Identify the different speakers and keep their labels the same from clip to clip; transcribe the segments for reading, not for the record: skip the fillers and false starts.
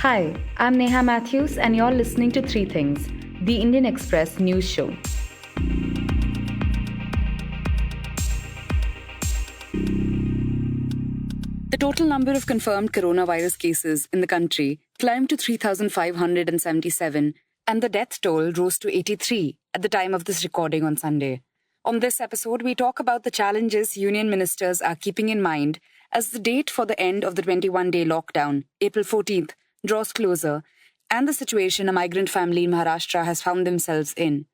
Speaker 1: Hi, I'm Neha Matthews, and you're listening to Three Things, the Indian Express news show. The total number of confirmed coronavirus cases in the country climbed to 3,577, and the death toll rose to 83 at the time of this recording on Sunday. On this episode, we talk about the challenges union ministers are keeping in mind as the date for the end of the 21-day lockdown, April 14th, draws closer, and the situation a migrant family in Maharashtra has found themselves in.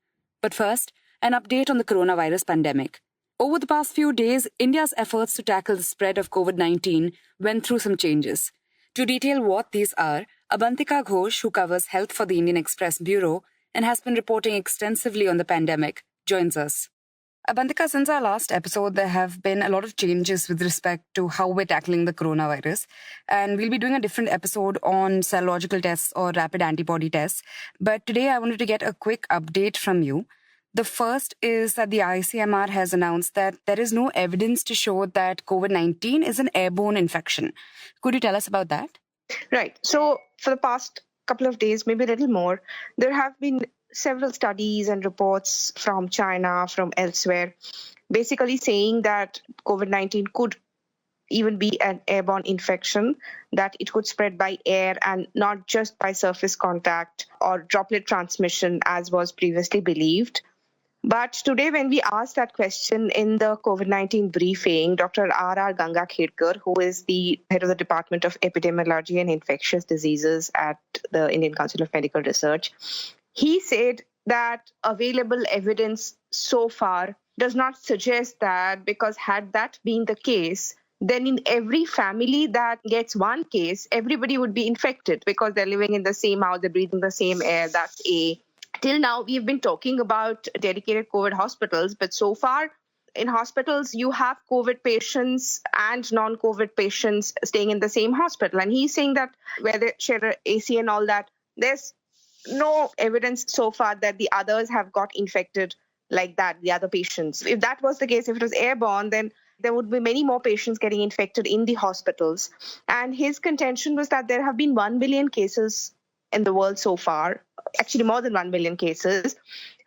Speaker 1: But first, an update on the coronavirus pandemic. Over the past few days, India's efforts to tackle the spread of COVID-19 went through some changes. To detail what these are, Abantika Ghosh, who covers health for the Indian Express Bureau and has been reporting extensively on the pandemic, joins us. Abantika, since our last episode, there have been a lot of changes with respect to how we're tackling the coronavirus. And we'll be doing a different episode on serological tests or rapid antibody tests. But today I wanted to get a quick update from you. The first is that the ICMR has announced that there is no evidence to show that COVID-19 is an airborne infection. Could you tell us about that?
Speaker 2: Right. So for the past couple of days, maybe a little more, there have been several studies and reports from China, from elsewhere, basically saying that COVID-19 could even be an airborne infection, that it could spread by air and not just by surface contact or droplet transmission, as was previously believed. But today, when we asked that question in the COVID-19 briefing, Dr. R.R. Gangakhedkar, who is the head of the Department of Epidemiology and Infectious Diseases at the Indian Council of Medical Research, he said that available evidence so far does not suggest that, because had that been the case, then in every family that gets one case, everybody would be infected because they're living in the same house, they're breathing the same air. That's A. Till now, we've been talking about dedicated COVID hospitals, but so far in hospitals, you have COVID patients and non-COVID patients staying in the same hospital. And he's saying that where they share AC and all that, there's no evidence so far that the others have got infected like that, the other patients. If that was the case, if it was airborne, then there would be many more patients getting infected in the hospitals. And his contention was that there have been 1 billion cases in the world so far, actually more than 1 million cases.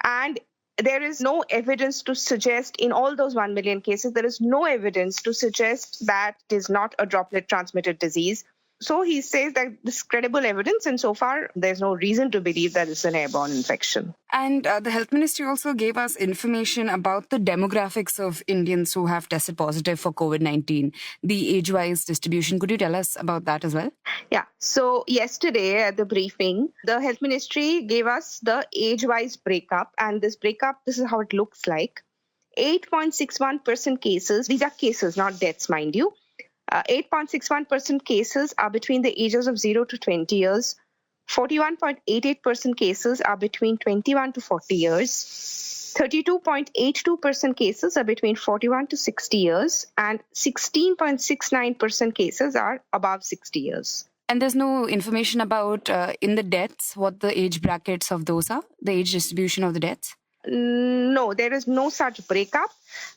Speaker 2: And there is no evidence to suggest in all those 1 million cases, there is no evidence to suggest that it is not a droplet transmitted disease. So he says that this is credible evidence, and so far there's no reason to believe that it's an airborne infection.
Speaker 1: And the Health Ministry also gave us information about the demographics of Indians who have tested positive for COVID-19, the age-wise distribution. Could you tell us about that as well?
Speaker 2: Yeah. So yesterday at the briefing, the Health Ministry gave us the age-wise breakup. And this breakup, this is how it looks like. 8.61% cases, these are cases, not deaths, mind you. 8.61% cases are between the ages of 0 to 20 years. 41.88% cases are between 21 to 40 years. 32.82% cases are between 41 to 60 years. And 16.69% cases are above 60 years.
Speaker 1: And there's no information about, in the deaths, what the age brackets of those are, the age distribution of the deaths?
Speaker 2: No, there is no such breakup.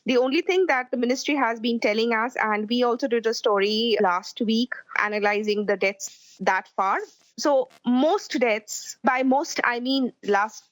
Speaker 2: The only thing that the ministry has been telling us, and we also did a story last week analyzing the deaths that far. So most deaths, by most, I mean last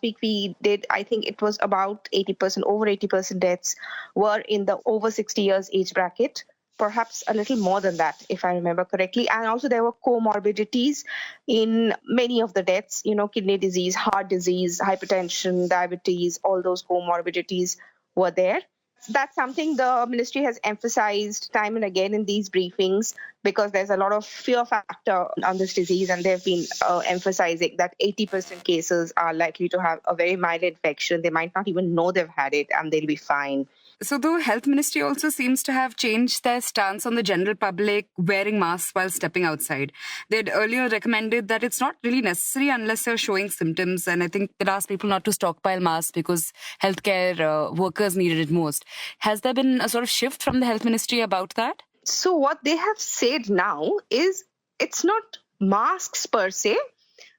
Speaker 2: week we did, I think it was about 80%, over 80% deaths were in the over 60 years age bracket. Perhaps a little more than that, if I remember correctly. And also there were comorbidities in many of the deaths, kidney disease, heart disease, hypertension, diabetes, all those comorbidities were there. That's something the ministry has emphasized time and again in these briefings, because there's a lot of fear factor on this disease, and they've been emphasizing that 80% cases are likely to have a very mild infection. They might not even know they've had it and they'll be fine.
Speaker 1: So the Health Ministry also seems to have changed their stance on the general public wearing masks while stepping outside. They'd earlier recommended that it's not really necessary unless you're showing symptoms. And I think they'd asked people not to stockpile masks because healthcare workers needed it most. Has there been a sort of shift from the Health Ministry about that?
Speaker 2: So what they have said now is it's not masks per se,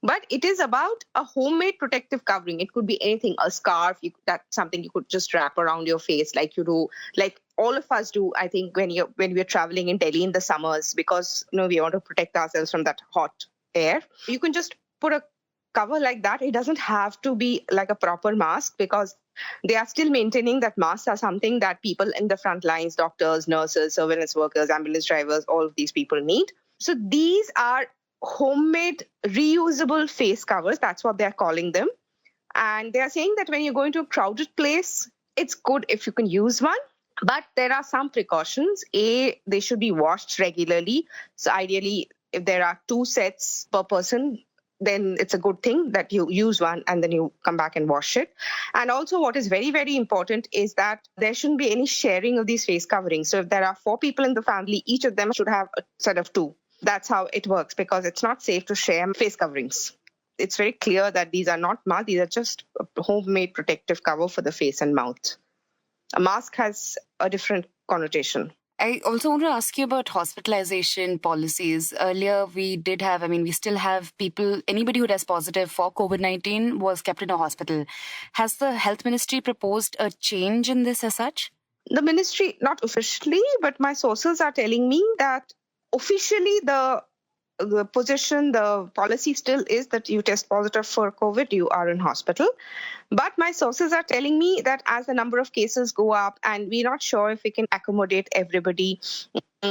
Speaker 2: but it is about a homemade protective covering. It could be anything, a scarf, that's something you could just wrap around your face like you do, like all of us do, I think, when we're traveling in Delhi in the summers, because we want to protect ourselves from that hot air. You can just put a cover like that. It doesn't have to be like a proper mask, because they are still maintaining that masks are something that people in the front lines, doctors, nurses, surveillance workers, ambulance drivers, all of these people need. So these are homemade reusable face covers. That's what they're calling them. And they are saying that when you go into a crowded place, it's good if you can use one. But there are some precautions. They should be washed regularly. So ideally, if there are 2 sets per person, then it's a good thing that you use one and then you come back and wash it. And also what is very, very important is that there shouldn't be any sharing of these face coverings. So if there are 4 people in the family, each of them should have a set of 2. That's how it works, because it's not safe to share face coverings. It's very clear that these are not masks. These are just a homemade protective cover for the face and mouth. A mask has a different connotation.
Speaker 1: I also want to ask you about hospitalization policies. Earlier, we still have people, anybody who tests positive for COVID-19 was kept in a hospital. Has the health ministry proposed a change in this as such?
Speaker 2: The ministry, not officially, but my sources are telling me that officially the position, the policy still is that you test positive for COVID, you are in hospital. But my sources are telling me that as the number of cases go up, and we're not sure if we can accommodate everybody.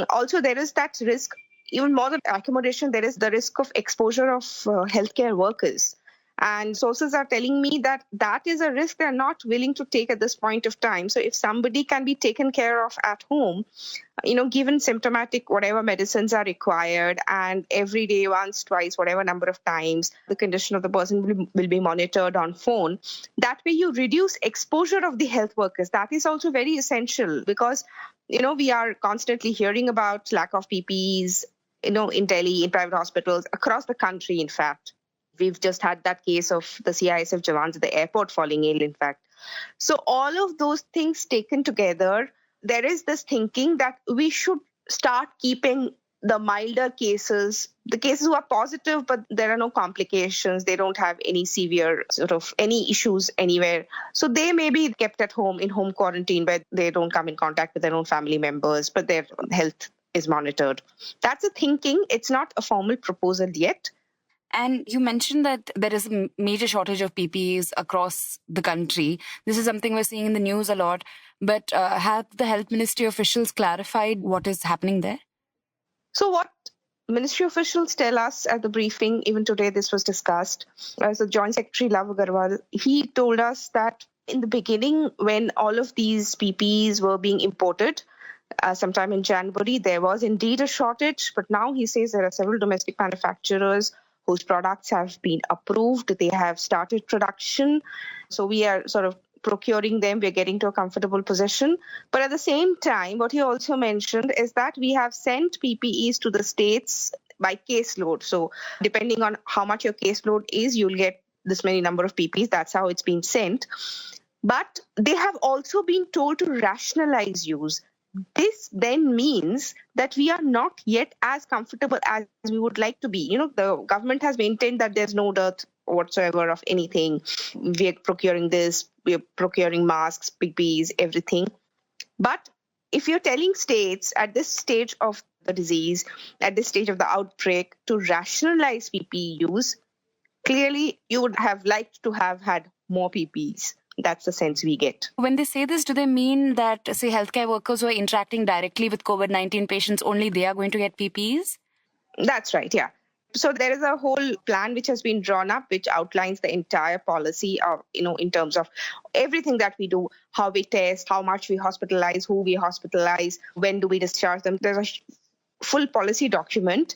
Speaker 2: Also, there is that risk, even more than accommodation, there is the risk of exposure of healthcare workers. And sources are telling me that that is a risk they're not willing to take at this point of time. So if somebody can be taken care of at home, given symptomatic, whatever medicines are required, and every day, once, twice, whatever number of times, the condition of the person will be monitored on phone. That way you reduce exposure of the health workers. That is also very essential, because, we are constantly hearing about lack of PPEs, in Delhi, in private hospitals, across the country, in fact. We've just had that case of the CISF jawans at the airport falling ill, in fact. So all of those things taken together, there is this thinking that we should start keeping the milder cases, the cases who are positive, but there are no complications, they don't have any severe any issues anywhere. So they may be kept at home in home quarantine, where they don't come in contact with their own family members, but their health is monitored. That's the thinking. It's not a formal proposal yet.
Speaker 1: And you mentioned that there is a major shortage of PPEs across the country. This is something we're seeing in the news a lot. But have the health ministry officials clarified what is happening there?
Speaker 2: So what ministry officials tell us at the briefing, even today this was discussed, as the Joint Secretary Love Agarwal, he told us that in the beginning, when all of these PPEs were being imported, sometime in January, there was indeed a shortage. But now he says there are several domestic manufacturers whose products have been approved. They have started production. So we are sort of procuring them. We're getting to a comfortable position. But at the same time, what he also mentioned is that we have sent PPEs to the states by caseload. So depending on how much your caseload is, you'll get this many number of PPEs. That's how it's been sent. But they have also been told to rationalize use. This then means that we are not yet as comfortable as we would like to be. The government has maintained that there's no dearth whatsoever of anything. We're procuring this, we're procuring masks, PPEs, everything. But if you're telling states at this stage of the disease, at this stage of the outbreak, to rationalize PPE use, clearly you would have liked to have had more PPEs. That's the sense we get.
Speaker 1: When they say this, do they mean that, say, healthcare workers who are interacting directly with COVID-19 patients, only they are going to get PPEs?
Speaker 2: That's right, yeah. So there is a whole plan which has been drawn up, which outlines the entire policy of, in terms of everything that we do, how we test, how much we hospitalize, who we hospitalize, when do we discharge them. There's a full policy document.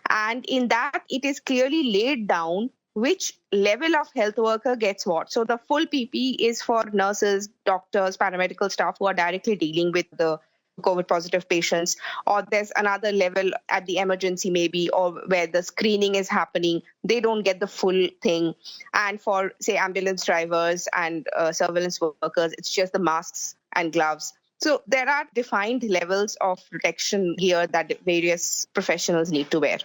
Speaker 2: And in that, it is clearly laid down which level of health worker gets what. So the full PPE is for nurses, doctors, paramedical staff who are directly dealing with the COVID positive patients, or there's another level at the emergency maybe, or where the screening is happening, they don't get the full thing. And for, say, ambulance drivers and surveillance workers, it's just the masks and gloves. So there are defined levels of protection gear that various professionals need to wear.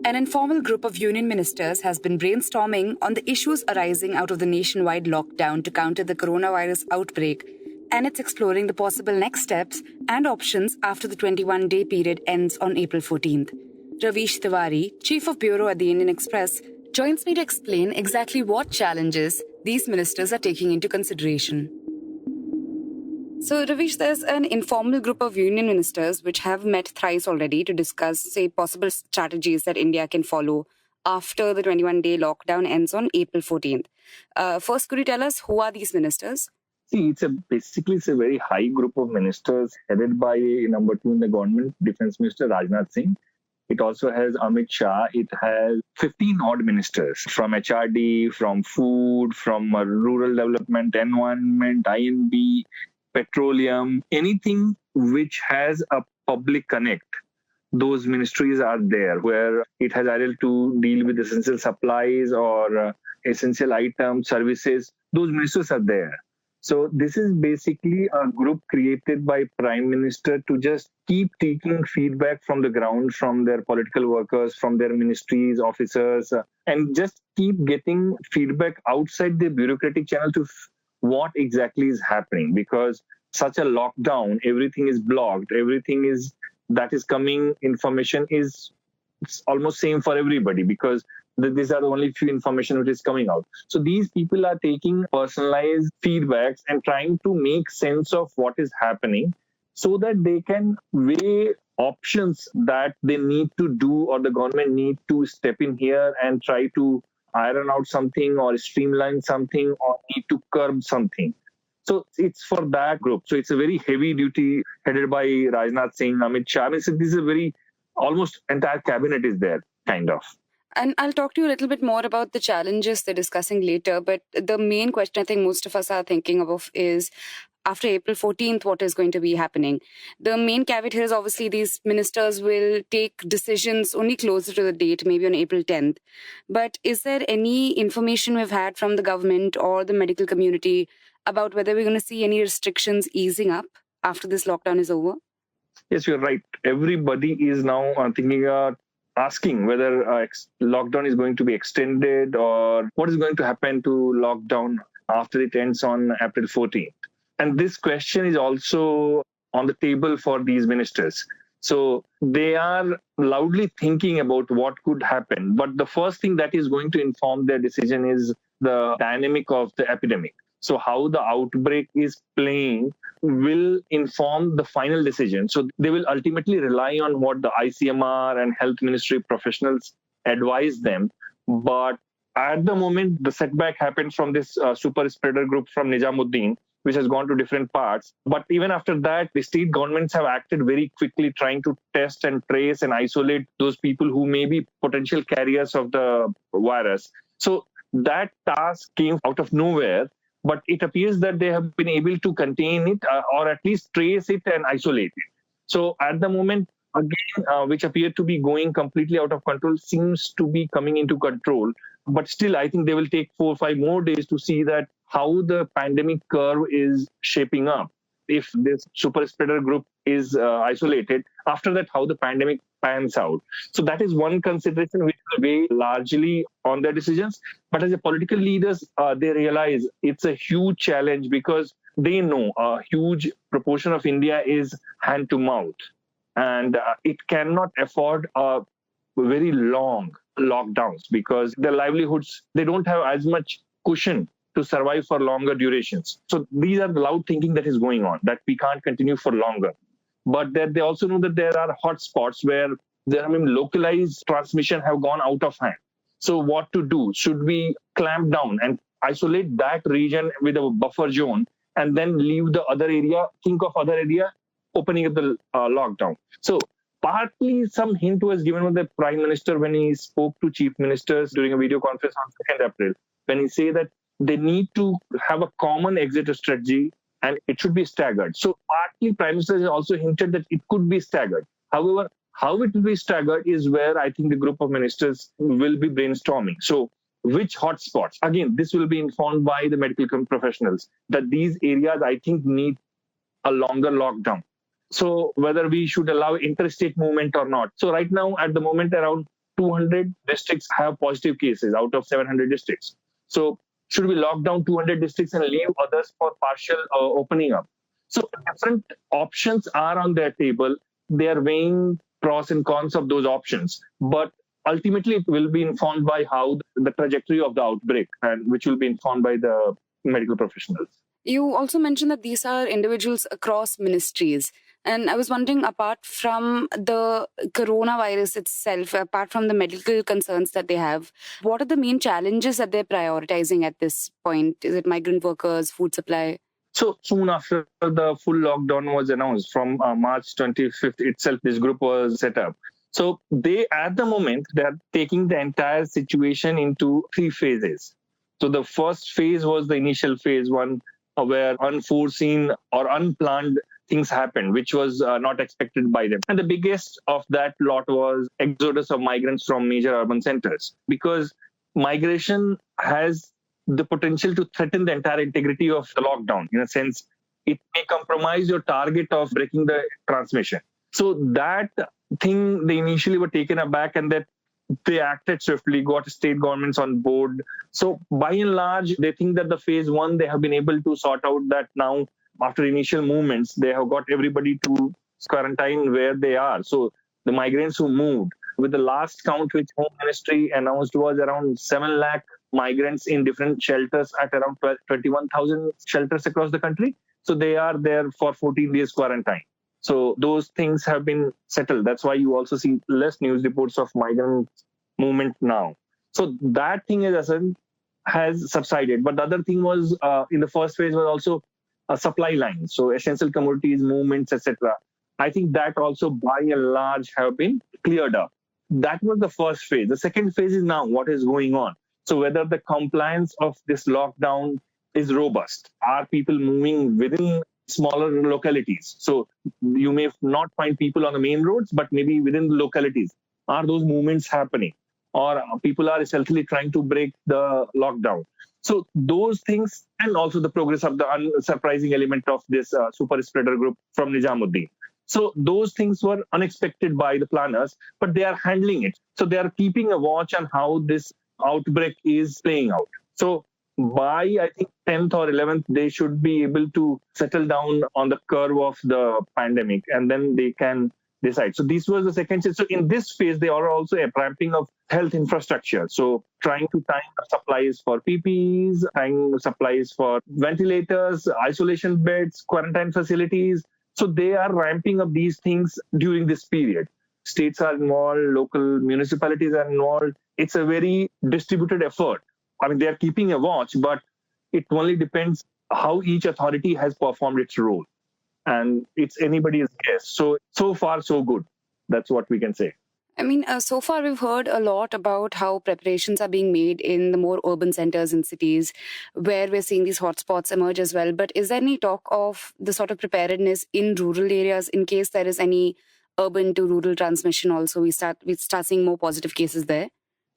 Speaker 1: An informal group of union ministers has been brainstorming on the issues arising out of the nationwide lockdown to counter the coronavirus outbreak, and it's exploring the possible next steps and options after the 21-day period ends on April 14th. Ravish Tiwari, Chief of Bureau at the Indian Express, joins me to explain exactly what challenges these ministers are taking into consideration. So, Ravish, there's an informal group of union ministers which have met thrice already to discuss, say, possible strategies that India can follow after the 21-day lockdown ends on April 14th. First, could you tell us who are these ministers?
Speaker 3: See, it's a very high group of ministers headed by number 2 in the government, Defense Minister Rajnath Singh. It also has Amit Shah. It has 15 odd ministers from HRD, from food, from rural development, environment, INB, petroleum, anything which has a public connect. Those ministries are there, where it has either to deal with essential supplies or essential items, services. Those ministers are there. So this is basically a group created by Prime Minister to just keep taking feedback from the ground, from their political workers, from their ministries, officers, and just keep getting feedback outside the bureaucratic channel to what exactly is happening. Because such a lockdown, everything is blocked, everything is that is coming, information is it's almost same for everybody, because these are the only few information which is coming out. So these people are taking personalized feedbacks and trying to make sense of what is happening so that they can weigh options that they need to do, or the government need to step in here and try to iron out something or streamline something or need to curb something. So it's for that group. So it's a very heavy duty headed by Rajnath Singh, Amit Shah. I mean, so this is a very, almost entire cabinet is there, kind of.
Speaker 1: And I'll talk to you a little bit more about the challenges they're discussing later. But the main question I think most of us are thinking of is, after April 14th, what is going to be happening? The main caveat here is obviously these ministers will take decisions only closer to the date, maybe on April 10th. But is there any information we've had from the government or the medical community about whether we're going to see any restrictions easing up after this lockdown is over?
Speaker 3: Yes, you're right. Everybody is now asking whether lockdown is going to be extended, or what is going to happen to lockdown after it ends on April 14th. And this question is also on the table for these ministers. So they are loudly thinking about what could happen. But the first thing that is going to inform their decision is the dynamic of the epidemic. So how the outbreak is playing will inform the final decision. So they will ultimately rely on what the ICMR and health ministry professionals advise them. But at the moment, the setback happened from this super spreader group from Nizamuddin, which has gone to different parts. But even after that, the state governments have acted very quickly, trying to test and trace and isolate those people who may be potential carriers of the virus. So that task came out of nowhere. But it appears that they have been able to contain it or at least trace it and isolate it. So at the moment, again, which appeared to be going completely out of control, seems to be coming into control. But still, I think they will take 4 or 5 more days to see that how the pandemic curve is shaping up. If this super spreader group is isolated, after that, how the pandemic pans out. So that is one consideration which will weigh largely on their decisions. But as a political leaders, they realize it's a huge challenge, because they know a huge proportion of India is hand to mouth, and it cannot afford a very long lockdowns, because their livelihoods, they don't have as much cushion to survive for longer durations. So these are the loud thinking that is going on, that we can't continue for longer. But that they also know that there are hot spots where localized transmission have gone out of hand. So what to do? Should we clamp down and isolate that region with a buffer zone and then leave the other area, think of other area, opening up the lockdown? So partly some hint was given by the Prime Minister when he spoke to chief ministers during a video conference on 2nd April, when he said that they need to have a common exit strategy and it should be staggered. So partly Prime Minister has also hinted that it could be staggered. However, how it will be staggered is where I think the group of ministers will be brainstorming. So which hotspots? Again, this will be informed by the medical professionals, that these areas, I think, need a longer lockdown. So whether we should allow interstate movement or not. So right now, at the moment, around 200 districts have positive cases out of 700 districts. So should we lock down 200 districts and leave others for partial opening up? So different options are on their table. They are weighing pros and cons of those options. But ultimately, it will be informed by how the trajectory of the outbreak, and which will be informed by the medical professionals.
Speaker 1: You also mentioned that these are individuals across ministries. And I was wondering, apart from the coronavirus itself, apart from the medical concerns that they have, what are the main challenges that they're prioritizing at this point? Is it migrant workers, food supply?
Speaker 3: So soon after the full lockdown was announced, from March 25th itself, this group was set up. So they, at the moment, they are taking the entire situation into 3 phases. So the first phase was the initial phase one, where unforeseen or unplanned things happened, which was not expected by them. And the biggest of that lot was exodus of migrants from major urban centers, because migration has the potential to threaten the entire integrity of the lockdown. In a sense, it may compromise your target of breaking the transmission. So that thing, they initially were taken aback, and that they acted swiftly, got state governments on board. So by and large, they think that the phase one, they have been able to sort out that now. After initial movements, they have got everybody to quarantine where they are. So the migrants who moved, with the last count which Home Ministry announced, was around 7 lakh migrants in different shelters at around 21,000 shelters across the country. So they are there for 14 days quarantine. So those things have been settled. That's why you also see less news reports of migrant movement now. So that thing has subsided. But the other thing was, in the first phase, was also a supply line. So essential commodities, movements, etc. I think that also by and large have been cleared up. That was the first phase. The second phase is now what is going on. So whether the compliance of this lockdown is robust. Are people moving within smaller localities? So you may not find people on the main roads, but maybe within the localities. Are those movements happening? Or people are essentially trying to break the lockdown? So those things, and also the progress of the unsurprising element of this super spreader group from Nizamuddin. So those things were unexpected by the planners, but they are handling it. So they are keeping a watch on how this outbreak is playing out. So by, I think, 10th or 11th, they should be able to settle down on the curve of the pandemic, and then they can decide. So this was the second phase. So in this phase, they are also ramping of health infrastructure. So trying to time supplies for PPEs, time supplies for ventilators, isolation beds, quarantine facilities. So they are ramping up these things during this period. States are involved, local municipalities are involved. It's a very distributed effort. I mean, they are keeping a watch, but it only depends how each authority has performed its role. And it's anybody's guess. So far, so good. That's what we can say.
Speaker 1: I mean, so far we've heard a lot about how preparations are being made in the more urban centers and cities where we're seeing these hotspots emerge as well. But is there any talk of the sort of preparedness in rural areas in case there is any urban to rural transmission also? We start seeing more positive cases there.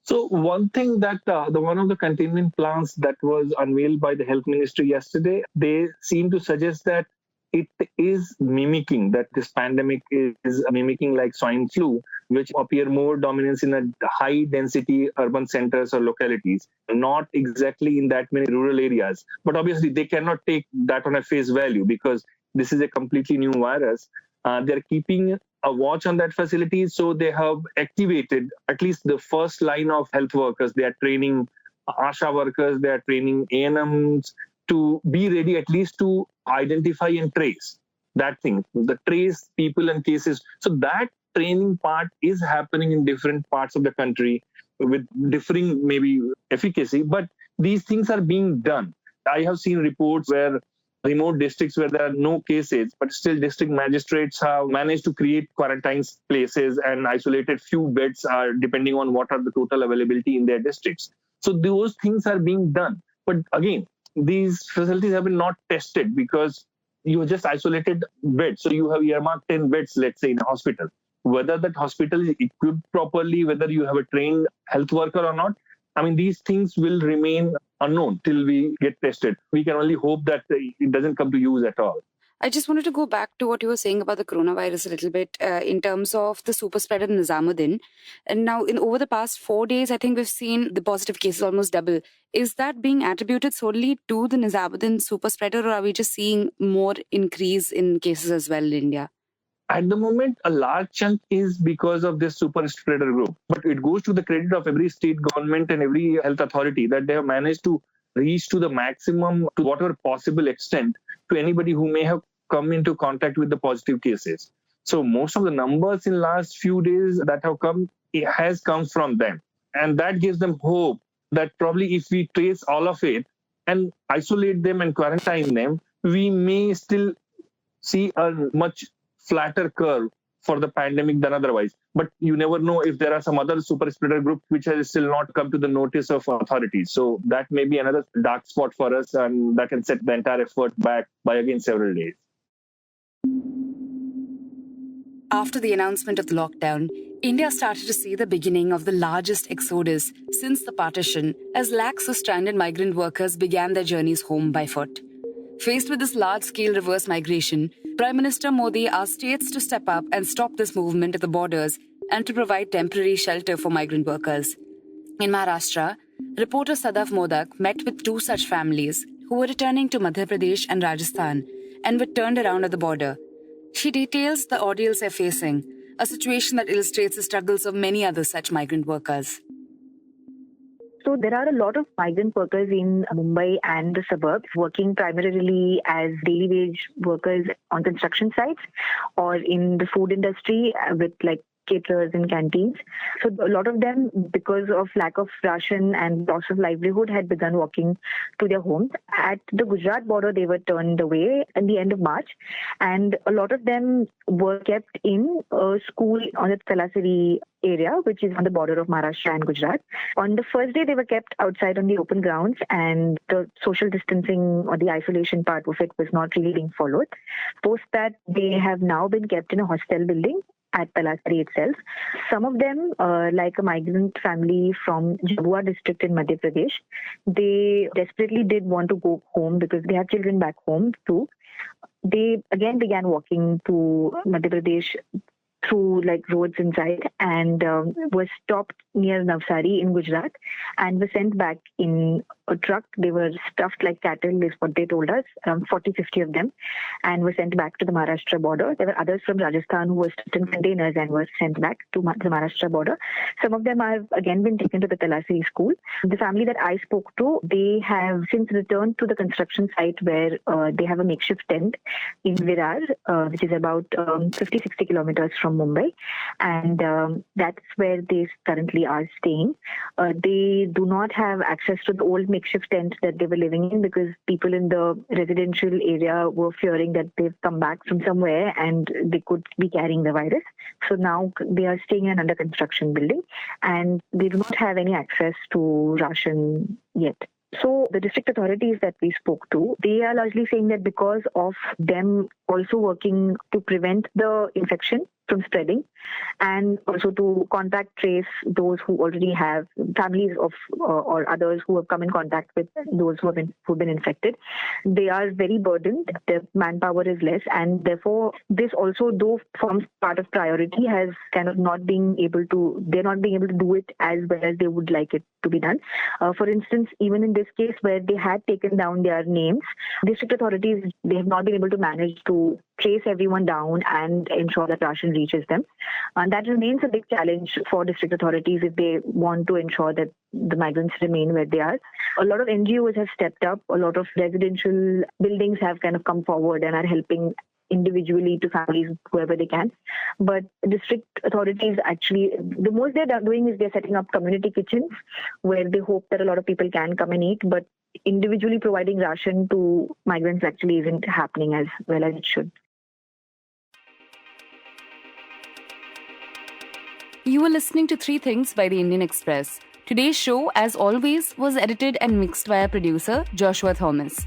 Speaker 3: So one thing that one of the containment plans that was unveiled by the health ministry yesterday, they seem to suggest that it is mimicking, that this pandemic is mimicking like swine flu, which appear more dominance in a high density urban centers or localities, not exactly in that many rural areas. But obviously they cannot take that on a face value because this is a completely new virus. They're keeping a watch on that facility. So they have activated at least the first line of health workers. They are training ASHA workers, they are training ANMs to be ready at least to identify and trace that thing, the trace people and cases. So that training part is happening in different parts of the country with differing maybe efficacy, but these things are being done. I have seen reports where remote districts where there are no cases, but still district magistrates have managed to create quarantine places and isolated few beds depending on what are the total availability in their districts. So those things are being done. But again, these facilities have been not tested because you just isolated beds. So you have earmarked 10 beds, let's say, in a hospital. Whether that hospital is equipped properly, whether you have a trained health worker or not, I mean, these things will remain unknown till we get tested. We can only hope that it doesn't come to use at all.
Speaker 1: I just wanted to go back to what you were saying about the coronavirus a little bit in terms of the super spreader Nizamuddin. And now, over the past 4 days, I think we've seen the positive cases almost double. Is that being attributed solely to the Nizamuddin super spreader, or are we just seeing more increase in cases as well in India?
Speaker 3: At the moment, a large chunk is because of this super spreader group. But it goes to the credit of every state government and every health authority that they have managed to reach to the maximum, to whatever possible extent, to anybody who may have come into contact with the positive cases. So most of the numbers in last few days that have come, it has come from them. And that gives them hope that probably if we trace all of it and isolate them and quarantine them, we may still see a much flatter curve for the pandemic than otherwise. But you never know if there are some other super spreader group which has still not come to the notice of authorities. So that may be another dark spot for us, and that can set the entire effort back by again several days.
Speaker 1: After the announcement of the lockdown, India started to see the beginning of the largest exodus since the partition, as lakhs of stranded migrant workers began their journeys home by foot. Faced with this large-scale reverse migration, Prime Minister Modi asked states to step up and stop this movement at the borders and to provide temporary shelter for migrant workers. In Maharashtra, reporter Sadaf Modak met with two such families who were returning to Madhya Pradesh and Rajasthan and were turned around at the border. She details the ordeals they're facing, a situation that illustrates the struggles of many other such migrant workers.
Speaker 4: So there are a lot of migrant workers in Mumbai and the suburbs working primarily as daily wage workers on construction sites or in the food industry with like caterers and canteens. So a lot of them, because of lack of ration and loss of livelihood, had begun walking to their homes. At the Gujarat border, they were turned away at the end of March, and a lot of them were kept in a school on the Talasari area, which is on the border of Maharashtra and Gujarat. On the first day, they were kept outside on the open grounds, and the social distancing or the isolation part of it was not really being followed. Post that, they have now been kept in a hostel building at Talasari itself. Some of them, like a migrant family from Jabua district in Madhya Pradesh, they desperately did want to go home because they have children back home too. They again began walking to Madhya Pradesh through like roads inside and were stopped near Navsari in Gujarat and were sent back in a truck. They were stuffed like cattle is what they told us, around 40-50 of them, and were sent back to the Maharashtra border. There were others from Rajasthan who were stuffed in containers and were sent back to the Maharashtra border. Some of them have again been taken to the Talasari school. The family that I spoke to, they have since returned to the construction site where they have a makeshift tent in Virar, which is about 50-60 kilometers from Mumbai, and that's where they currently are staying. They do not have access to the old makeshift tent that they were living in because people in the residential area were fearing that they've come back from somewhere and they could be carrying the virus. So now they are staying in an under construction building and they do not have any access to ration yet. So the district authorities that we spoke to, they are largely saying that because of them also working to prevent the infection from spreading and also to contact trace those who already have families of or others who have come in contact with those who've been infected. They are very burdened. Their manpower is less, and therefore this also, though forms part of priority, has kind of not being able to do it as well as they would like it to be done. For instance, even in this case where they had taken down their names, district authorities, they have not been able to manage to trace everyone down and ensure that ration reaches them. And that remains a big challenge for district authorities if they want to ensure that the migrants remain where they are. A lot of NGOs have stepped up. A lot of residential buildings have kind of come forward and are helping individually to families, whoever they can. But district authorities actually, the most they're doing is they're setting up community kitchens where they hope that a lot of people can come and eat. But individually providing ration to migrants actually isn't happening as well as it should.
Speaker 1: You were listening to Three Things by the Indian Express. Today's show, as always, was edited and mixed by our producer, Joshua Thomas.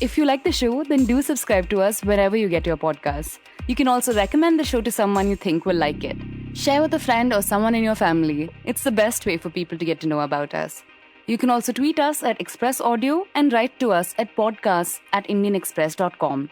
Speaker 1: If you like the show, then do subscribe to us wherever you get your podcasts. You can also recommend the show to someone you think will like it. Share with a friend or someone in your family. It's the best way for people to get to know about us. You can also tweet us at Express Audio and write to us at podcasts@indianexpress.com.